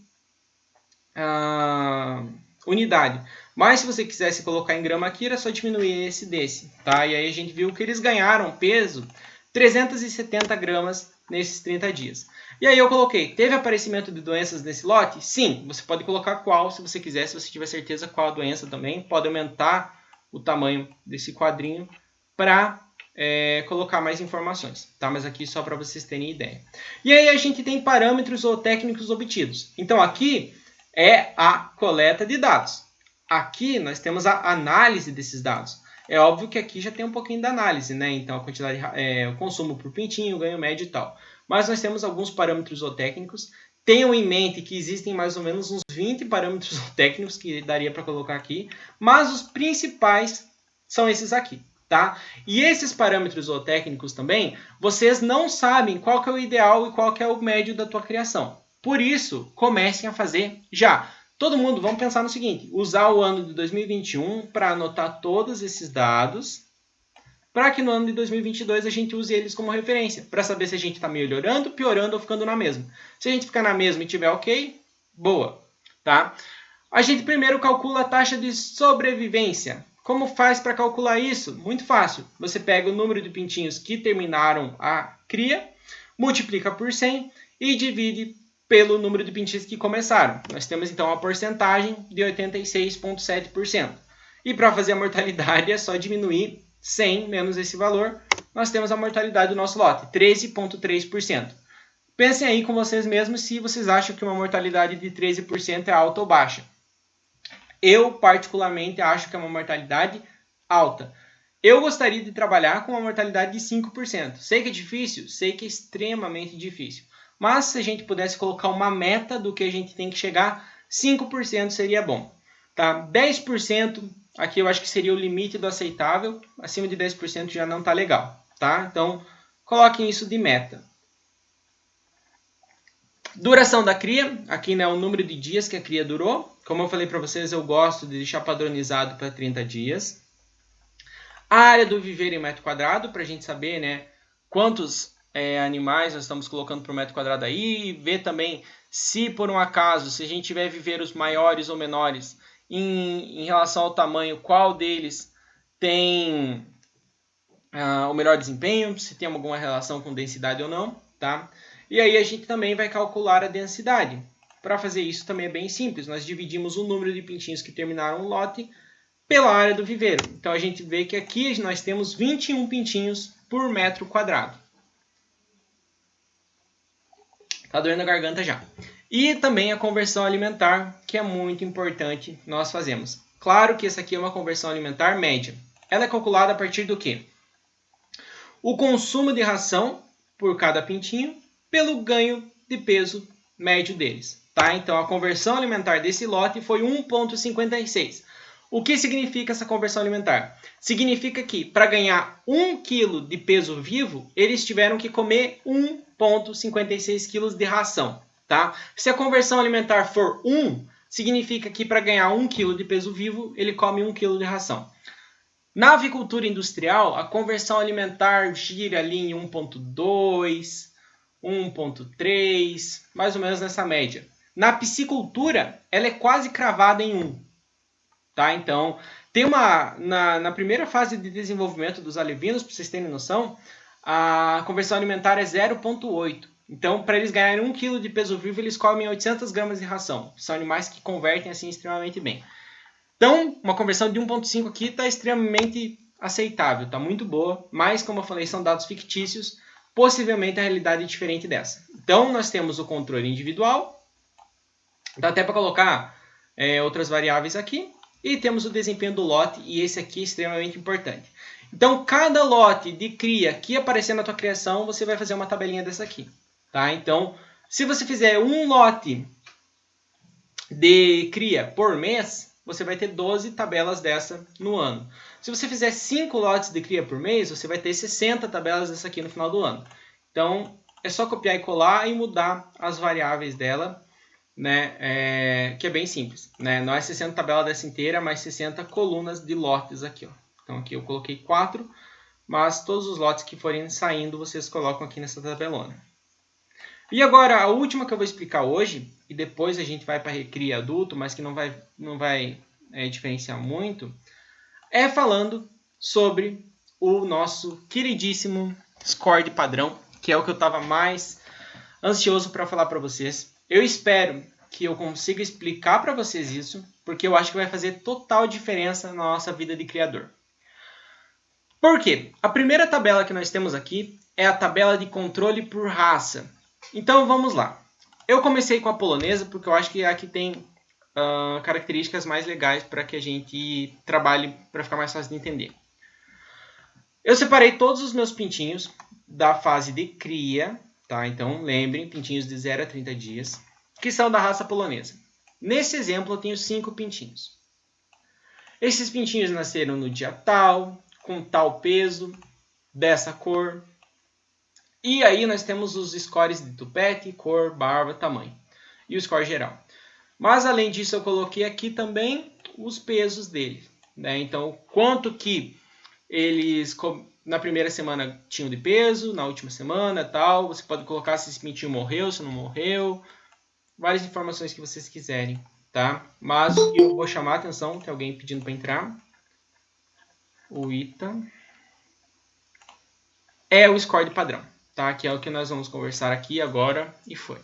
unidade. Mas se você quisesse colocar em grama aqui, era só diminuir esse desse, tá? E aí a gente viu que eles ganharam peso 370 gramas nesses 30 dias. E aí eu coloquei, teve aparecimento de doenças nesse lote? Sim, você pode colocar qual se você quiser, se você tiver certeza qual a doença também. Pode aumentar o tamanho desse quadrinho para colocar mais informações, tá? Mas aqui só para vocês terem ideia. E aí a gente tem parâmetros ou técnicos obtidos. Então aqui é a coleta de dados. Aqui nós temos a análise desses dados. É óbvio que aqui já tem um pouquinho da análise, né? Então, a quantidade, o consumo por pintinho, ganho médio e tal. Mas nós temos alguns parâmetros zootécnicos. Tenham em mente que existem mais ou menos uns 20 parâmetros zootécnicos que daria para colocar aqui. Mas os principais são esses aqui, tá? E esses parâmetros zootécnicos também, vocês não sabem qual que é o ideal e qual que é o médio da tua criação. Por isso, comecem a fazer já. Todo mundo, vamos pensar no seguinte, usar o ano de 2021 para anotar todos esses dados, para que no ano de 2022 a gente use eles como referência, para saber se a gente está melhorando, piorando ou ficando na mesma. Se a gente ficar na mesma e tiver ok, boa, tá? A gente primeiro calcula a taxa de sobrevivência. Como faz para calcular isso? Muito fácil. Você pega o número de pintinhos que terminaram a cria, multiplica por 100 e divide pelo número de pintinhos que começaram. Nós temos então uma porcentagem de 86,7%. E para fazer a mortalidade é só diminuir 100 menos esse valor. Nós temos a mortalidade do nosso lote, 13,3%. Pensem aí com vocês mesmos se vocês acham que uma mortalidade de 13% é alta ou baixa. Eu, particularmente, acho que é uma mortalidade alta. Eu gostaria de trabalhar com uma mortalidade de 5%. Sei que é difícil? Sei que é extremamente difícil. Mas se a gente pudesse colocar uma meta do que a gente tem que chegar, 5% seria bom. Tá? 10%, aqui eu acho que seria o limite do aceitável. Acima de 10% já não está legal. Tá? Então, coloquem isso de meta. Duração da cria, aqui né, o número de dias que a cria durou. Como eu falei para vocês, eu gosto de deixar padronizado para 30 dias. A área do viveiro em metro quadrado, para a gente saber né, quantos animais nós estamos colocando por metro quadrado aí. Ver também se por um acaso, se a gente tiver viveiros maiores ou menores, em relação ao tamanho, qual deles tem o melhor desempenho, se tem alguma relação com densidade ou não, tá? E aí a gente também vai calcular a densidade. Para fazer isso também é bem simples. Nós dividimos o número de pintinhos que terminaram o lote pela área do viveiro. Então a gente vê que aqui nós temos 21 pintinhos por metro quadrado. Tá doendo a garganta já. E também a conversão alimentar, que é muito importante, nós fazemos. Claro que essa aqui é uma conversão alimentar média. Ela é calculada a partir do quê? O consumo de ração por cada pintinho pelo ganho de peso médio deles. Tá? Então, a conversão alimentar desse lote foi 1,56. O que significa essa conversão alimentar? Significa que, para ganhar 1 kg de peso vivo, eles tiveram que comer 1,56 kg de ração. Tá? Se a conversão alimentar for 1, significa que, para ganhar 1 kg de peso vivo, ele come 1 kg de ração. Na avicultura industrial, a conversão alimentar gira ali em 1,2, 1,3, mais ou menos nessa média. Na piscicultura, ela é quase cravada em 1. Tá? Então, tem na primeira fase de desenvolvimento dos alevinos, para vocês terem noção, a conversão alimentar é 0,8. Então, para eles ganharem 1 kg de peso vivo, eles comem 800 gramas de ração. São animais que convertem assim extremamente bem. Então, uma conversão de 1,5 aqui está extremamente aceitável, está muito boa, mas, como eu falei, são dados fictícios, possivelmente a realidade é diferente dessa. Então, nós temos o controle individual, dá até para colocar outras variáveis aqui, e temos o desempenho do lote, e esse aqui é extremamente importante. Então, cada lote de cria que aparecer na tua criação, você vai fazer uma tabelinha dessa aqui. Tá? Então, se você fizer um lote de cria por mês, você vai ter 12 tabelas dessa no ano. Se você fizer 5 lotes de cria por mês, você vai ter 60 tabelas dessa aqui no final do ano. Então, é só copiar e colar e mudar as variáveis dela, né? Que é bem simples. Né? Não é 60 tabelas dessa inteira, mas 60 colunas de lotes aqui. Ó. Então, aqui eu coloquei 4, mas todos os lotes que forem saindo, vocês colocam aqui nessa tabelona. E agora, a última que eu vou explicar hoje, e depois a gente vai para recria adulto, mas que não vai diferenciar muito, é falando sobre o nosso queridíssimo score de padrão, que é o que eu estava mais ansioso para falar para vocês. Eu espero que eu consiga explicar para vocês isso, porque eu acho que vai fazer total diferença na nossa vida de criador. Por quê? A primeira tabela que nós temos aqui é a tabela de controle por raça. Então vamos lá. Eu comecei com a polonesa porque eu acho que é a que tem características mais legais para que a gente trabalhe para ficar mais fácil de entender. Eu separei todos os meus pintinhos da fase de cria, tá? Então lembrem, pintinhos de 0 a 30 dias, que são da raça polonesa. Nesse exemplo eu tenho 5 pintinhos. Esses pintinhos nasceram no dia tal, com tal peso, dessa cor. E aí nós temos os scores de tupete, cor, barba, tamanho. E o score geral. Mas além disso eu coloquei aqui também os pesos deles, né? Então quanto que eles na primeira semana tinham de peso, na última semana tal. Você pode colocar se esse pintinho morreu, se não morreu. Várias informações que vocês quiserem, tá? Mas eu vou chamar a atenção, tem alguém pedindo para entrar. O Ita. É o score de padrão, tá? Que é o que nós vamos conversar aqui agora e foi.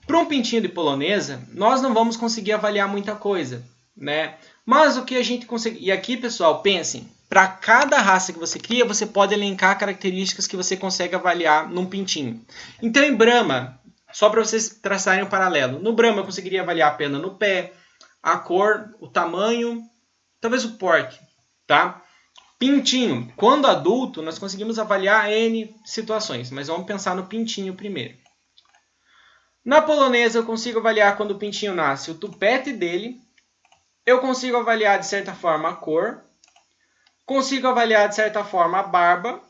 Para um pintinho de polonesa, nós não vamos conseguir avaliar muita coisa, né? Mas o que a gente consegue... E aqui, pessoal, pensem. Para cada raça que você cria, você pode elencar características que você consegue avaliar num pintinho. Então, em Brahma, só para vocês traçarem um paralelo. No Brahma, eu conseguiria avaliar a pena no pé, a cor, o tamanho, talvez o porte, tá? Pintinho. Quando adulto, nós conseguimos avaliar N situações, mas vamos pensar no pintinho primeiro. Na polonesa, eu consigo avaliar quando o pintinho nasce o tupete dele. Eu consigo avaliar, de certa forma, a cor. Consigo avaliar, de certa forma, a barba.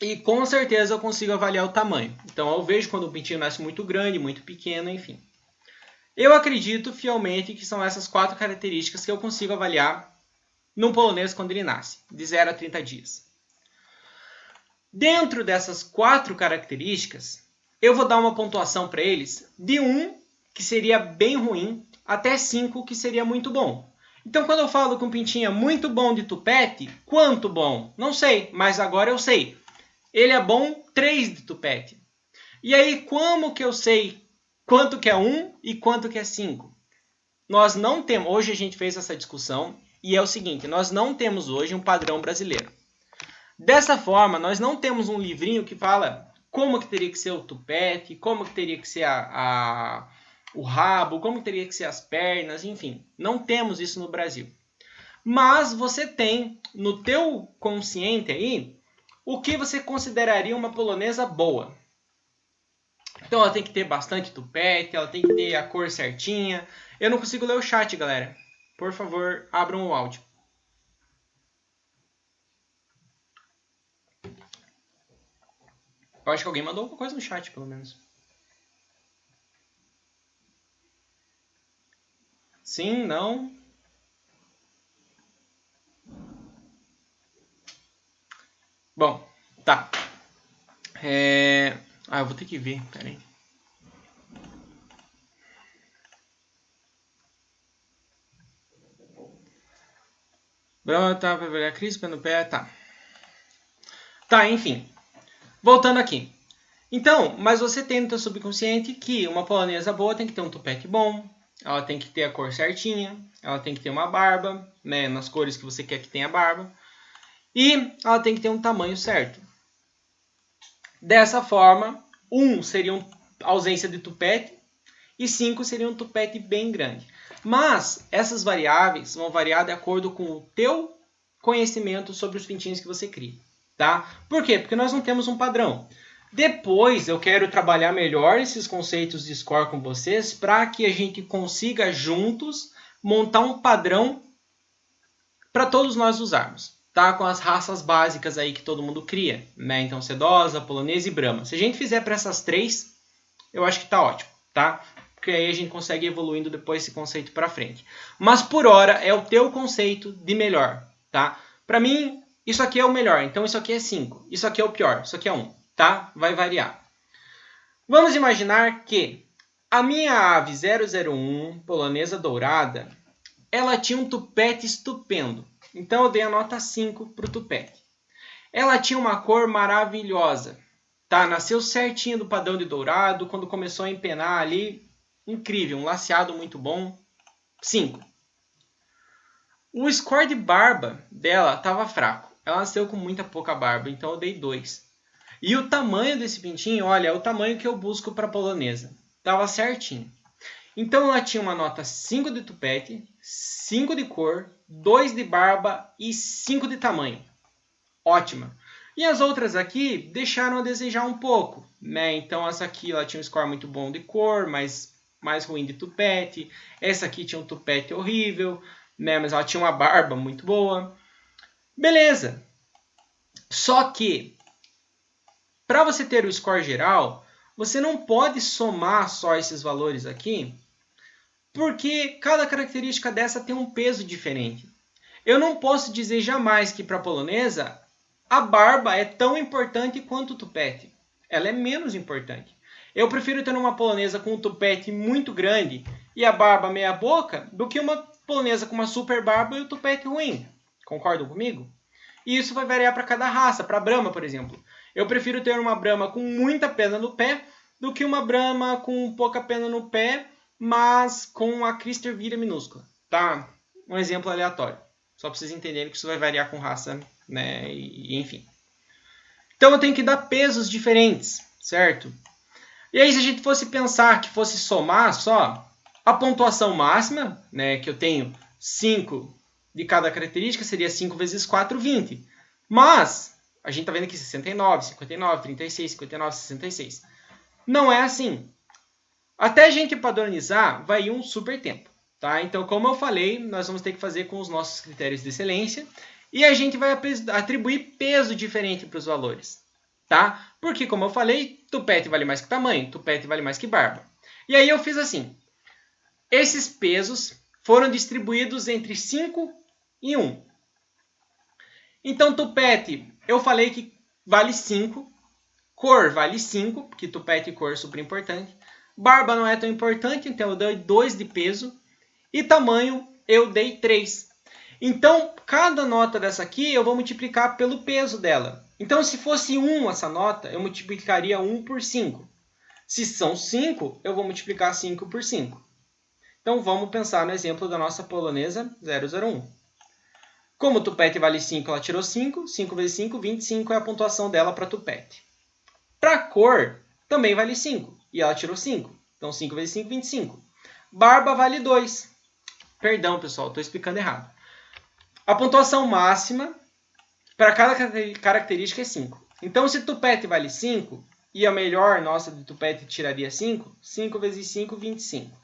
E, com certeza, eu consigo avaliar o tamanho. Então, eu vejo quando o pintinho nasce muito grande, muito pequeno, enfim. Eu acredito fielmente que são essas 4 características que eu consigo avaliar num polonês quando ele nasce, de 0 a 30 dias. Dentro dessas 4 características, eu vou dar uma pontuação para eles de 1, que seria bem ruim, até 5, que seria muito bom. Então, quando eu falo que um pintinho é muito bom de tupete, quanto bom? Não sei, mas agora eu sei. Ele é bom 3 de tupete. E aí, como que eu sei quanto que é 1 e quanto que é 5? Nós não temos... Hoje a gente fez essa discussão e é o seguinte, nós não temos hoje um padrão brasileiro. Dessa forma, nós não temos um livrinho que fala como que teria que ser o tupete, como que teria que ser o rabo, como teria que ser as pernas, enfim. Não temos isso no Brasil. Mas você tem no teu consciente aí o que você consideraria uma polonesa boa. Então ela tem que ter bastante tupete, ela tem que ter a cor certinha. Eu não consigo ler o chat, galera. Por favor, abram o áudio. Eu acho que alguém mandou alguma coisa no chat, pelo menos. Sim, não. Bom, tá. Eu vou ter que ver, peraí. Brahma tá pra ver a crise no pé, tá. Tá, enfim. Voltando aqui. Então, mas você tem no seu subconsciente que uma polonesa boa tem que ter um tupete bom, ela tem que ter a cor certinha, ela tem que ter uma barba, né, nas cores que você quer que tenha barba, e ela tem que ter um tamanho certo. Dessa forma, 1 seria uma ausência de tupete e 5 seria um tupete bem grande. Mas essas variáveis vão variar de acordo com o teu conhecimento sobre os pintinhos que você cria. Tá? Por quê? Porque nós não temos um padrão. Depois eu quero trabalhar melhor esses conceitos de score com vocês para que a gente consiga juntos montar um padrão para todos nós usarmos. Tá? Com as raças básicas aí que todo mundo cria. Né? Então sedosa, polonesa e brahma. Se a gente fizer para essas 3, eu acho que está ótimo. Tá? Porque aí a gente consegue ir evoluindo depois esse conceito para frente. Mas por hora é o teu conceito de melhor. Tá? Para mim, isso aqui é o melhor. Então isso aqui é 5. Isso aqui é o pior. Isso aqui é 1. Tá? Vai variar. Vamos imaginar que a minha ave 001, polonesa dourada, ela tinha um tupete estupendo. Então eu dei a nota 5 para o tupete. Ela tinha uma cor maravilhosa. Tá? Nasceu certinho do padrão de dourado. Quando começou a empenar ali, incrível. Um laceado muito bom. 5. O score de barba dela estava fraco. Ela nasceu com muita pouca barba, então eu dei 2. E o tamanho desse pintinho, olha, é o tamanho que eu busco para polonesa. Tava certinho. Então ela tinha uma nota 5 de tupete, 5 de cor, 2 de barba e 5 de tamanho. Ótima. E as outras aqui deixaram a desejar um pouco, né? Então essa aqui ela tinha um score muito bom de cor, mas mais ruim de tupete. Essa aqui tinha um tupete horrível, né? Mas ela tinha uma barba muito boa. Beleza. Só que para você ter o score geral, você não pode somar só esses valores aqui, porque cada característica dessa tem um peso diferente. Eu não posso dizer jamais que para a polonesa a barba é tão importante quanto o tupete. Ela é menos importante. Eu prefiro ter uma polonesa com um tupete muito grande e a barba meia boca do que uma polonesa com uma super barba e o tupete ruim. Concordam comigo? E isso vai variar para cada raça. Para a Brahma, por exemplo. Eu prefiro ter uma Brahma com muita pena no pé do que uma Brahma com pouca pena no pé, mas com a Crister vira minúscula. Tá? Um exemplo aleatório. Só para vocês entenderem que isso vai variar com raça, né? E enfim. Então eu tenho que dar pesos diferentes, certo? E aí se a gente fosse pensar que fosse somar só a pontuação máxima, né? Que eu tenho 5 de cada característica, seria 5 vezes 4, 20. Mas a gente está vendo aqui 69, 59, 36, 59, 66. Não é assim. Até a gente padronizar, vai um super tempo. Tá? Então, como eu falei, nós vamos ter que fazer com os nossos critérios de excelência e a gente vai atribuir peso diferente para os valores. Tá? Porque, como eu falei, tupete vale mais que tamanho, tupete vale mais que barba. E aí eu fiz assim. Esses pesos foram distribuídos entre 5 e 1. Então, tupete, eu falei que vale 5. Cor vale 5, porque tupete e cor é super importante. Barba não é tão importante, então eu dei 2 de peso. E tamanho eu dei 3. Então, cada nota dessa aqui eu vou multiplicar pelo peso dela. Então, se fosse 1 essa nota, eu multiplicaria 1 por 5. Se são 5, eu vou multiplicar 5 por 5. Então, vamos pensar no exemplo da nossa polonesa 001. Como o tupete vale 5, ela tirou 5. 5 vezes 5, 25 é a pontuação dela para tupete. Para cor, também vale 5. E ela tirou 5. Então, 5 vezes 5, 25. Barba vale 2. Perdão, pessoal, estou explicando errado. A pontuação máxima para cada característica é 5. Então, se tupete vale 5 e a melhor nossa de tupete tiraria 5, 5 vezes 5, 25.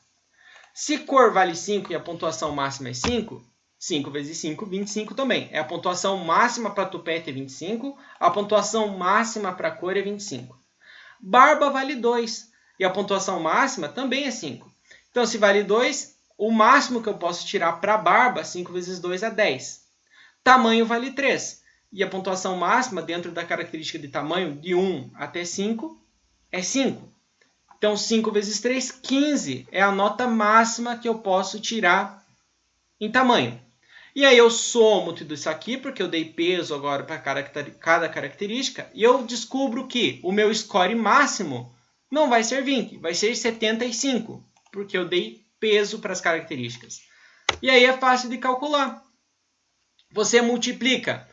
Se cor vale 5 e a pontuação máxima é 5, 5 vezes 5, 25 também. A pontuação máxima para tupete é 25, a pontuação máxima para cor é 25. Barba vale 2 e a pontuação máxima também é 5. Então, se vale 2, o máximo que eu posso tirar para a barba, 5 vezes 2 é 10. Tamanho vale 3. E a pontuação máxima dentro da característica de tamanho, de 1 até 5, é 5. Então, 5 vezes 3, 15. É a nota máxima que eu posso tirar em tamanho. E aí eu somo tudo isso aqui, porque eu dei peso agora para cada característica, e eu descubro que o meu score máximo não vai ser 20, vai ser 75, porque eu dei peso para as características. E aí é fácil de calcular. Você multiplica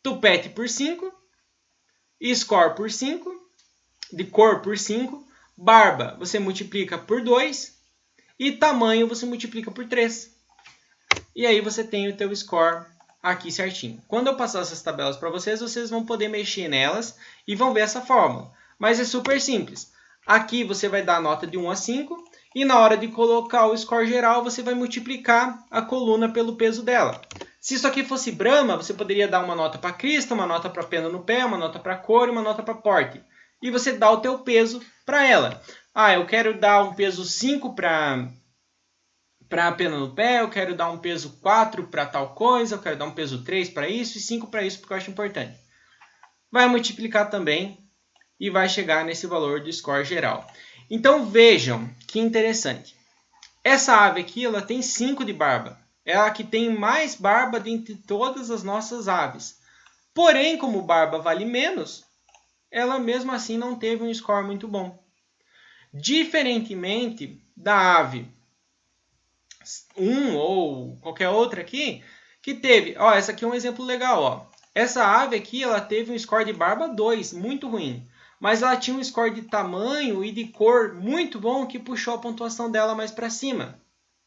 tupete por 5, score por 5, de cor por 5, barba você multiplica por 2 e tamanho você multiplica por 3. E aí você tem o teu score aqui certinho. Quando eu passar essas tabelas para vocês, vocês vão poder mexer nelas e vão ver essa fórmula. Mas é super simples. Aqui você vai dar a nota de 1 a 5 e na hora de colocar o score geral, você vai multiplicar a coluna pelo peso dela. Se isso aqui fosse Brahma, você poderia dar uma nota para crista, uma nota para pena no pé, uma nota para cor e uma nota para porte. E você dá o teu peso para ela. Ah, eu quero dar um peso 5 para a pena no pé, eu quero dar um peso 4 para tal coisa, eu quero dar um peso 3 para isso e 5 para isso, porque eu acho importante. Vai multiplicar também e vai chegar nesse valor do score geral. Então vejam que interessante. Essa ave aqui ela tem 5 de barba. É a que tem mais barba dentre todas as nossas aves. Porém, como barba vale menos, ela mesmo assim não teve um score muito bom. Diferentemente da ave 1 ou qualquer outra aqui, que teve... Ó, essa aqui é um exemplo legal. Ó. Essa ave aqui ela teve um score de barba 2, muito ruim. mas ela tinha um score de tamanho e de cor muito bom que puxou a pontuação dela mais para cima,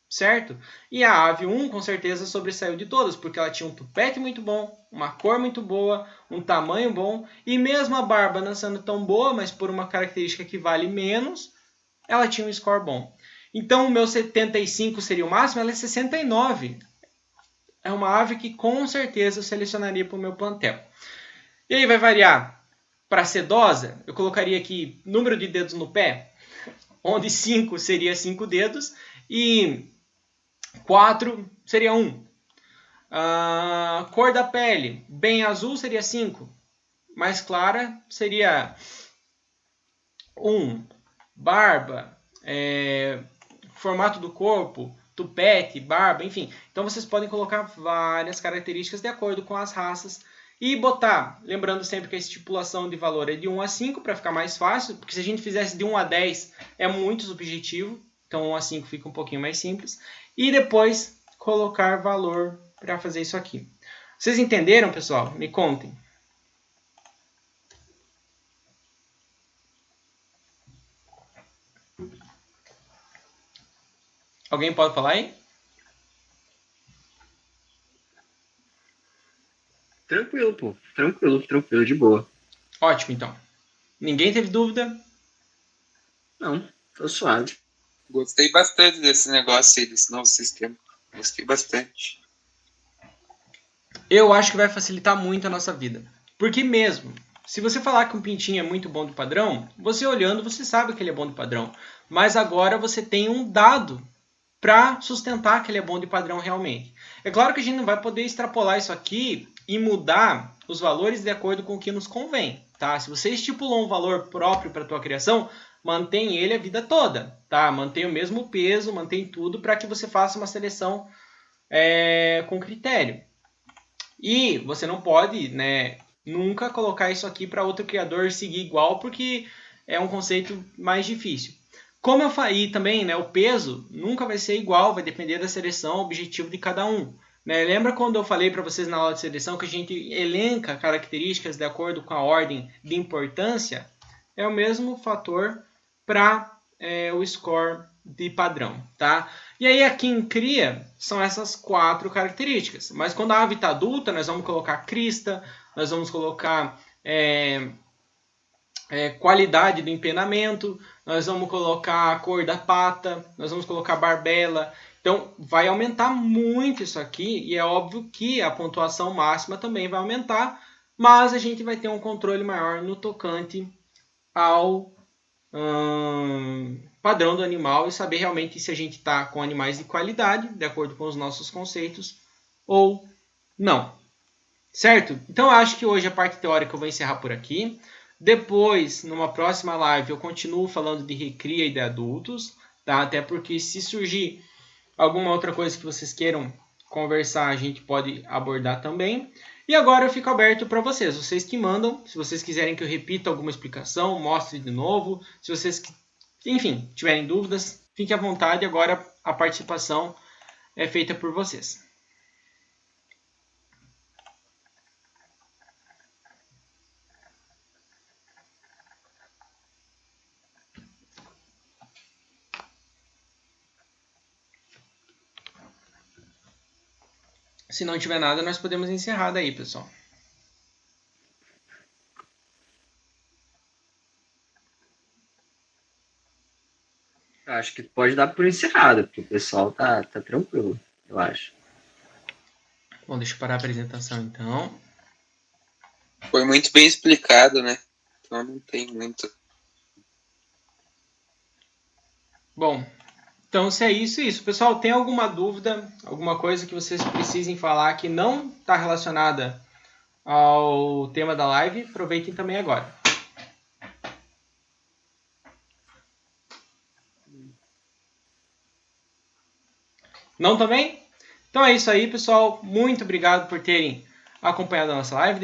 certo? E a ave 1 com certeza sobressaiu de todas, porque ela tinha um tupete muito bom, uma cor muito boa, um tamanho bom, e mesmo a barba não sendo tão boa, mas por uma característica que vale menos, ela tinha um score bom. Então o meu 75 seria o máximo, ela é 69. É uma ave que com certeza eu selecionaria para o meu plantel. E aí vai variar. Para sedosa, eu colocaria aqui número de dedos no pé, onde 5 seria 5 dedos e 4 seria 1. Cor da pele, bem azul seria 5. Mais clara seria 1. Barba, formato do corpo, tupete, barba, enfim. Então vocês podem colocar várias características de acordo com as raças e botar, lembrando sempre que a estipulação de valor é de 1 a 5 para ficar mais fácil, porque se a gente fizesse de 1 a 10 é muito subjetivo, então 1 a 5 fica um pouquinho mais simples. E depois colocar valor para fazer isso aqui. Vocês entenderam, pessoal? Me contem. Alguém pode falar aí? Tranquilo, pô. Tranquilo, de boa. Ótimo, então. Ninguém teve dúvida? Não, tô suave. Gostei bastante desse negócio aí, desse novo sistema. Gostei bastante. Eu acho que vai facilitar muito a nossa vida. Porque mesmo, se você falar que um pintinho é muito bom do padrão, você olhando, você sabe que ele é bom do padrão. Mas agora você tem um dado para sustentar que ele é bom de padrão realmente. É claro que a gente não vai poder extrapolar isso aqui e mudar os valores de acordo com o que nos convém. Tá? Se você estipulou um valor próprio para a tua criação, mantém ele a vida toda. Tá? Mantém o mesmo peso, mantém tudo para que você faça uma seleção com critério. E você não pode, né, nunca colocar isso aqui para outro criador seguir igual, porque é um conceito mais difícil. Como eu falei também, né, o peso nunca vai ser igual, vai depender da seleção objetivo de cada um. Né? Lembra quando eu falei para vocês na aula de seleção que a gente elenca características de acordo com a ordem de importância? É o mesmo fator para o score de padrão, tá? E aí aqui em cria são essas 4 características. Mas quando a ave está adulta, nós vamos colocar crista, nós vamos colocar qualidade do empenamento, nós vamos colocar a cor da pata, nós vamos colocar barbela. Então vai aumentar muito isso aqui e é óbvio que a pontuação máxima também vai aumentar, mas a gente vai ter um controle maior no tocante ao padrão do animal e saber realmente se a gente está com animais de qualidade, de acordo com os nossos conceitos, ou não. Certo? Então eu acho que hoje a parte teórica eu vou encerrar por aqui. Depois, numa próxima live, eu continuo falando de recria e de adultos, tá? Até porque se surgir alguma outra coisa que vocês queiram conversar, a gente pode abordar também. E agora eu fico aberto para vocês. Vocês que mandam, se vocês quiserem que eu repita alguma explicação, mostre de novo. Se vocês, enfim, tiverem dúvidas, fique à vontade. Agora a participação é feita por vocês. Se não tiver nada, nós podemos encerrar daí, pessoal. Eu acho que pode dar por encerrado, porque o pessoal tá tranquilo, eu acho. Bom, deixa eu parar a apresentação então. Foi muito bem explicado, né? Então não tem muito. Bom, então se é isso. Pessoal, tem alguma dúvida, alguma coisa que vocês precisem falar que não está relacionada ao tema da live? Aproveitem também agora. Não também? Então é isso aí, pessoal. Muito obrigado por terem acompanhado a nossa live.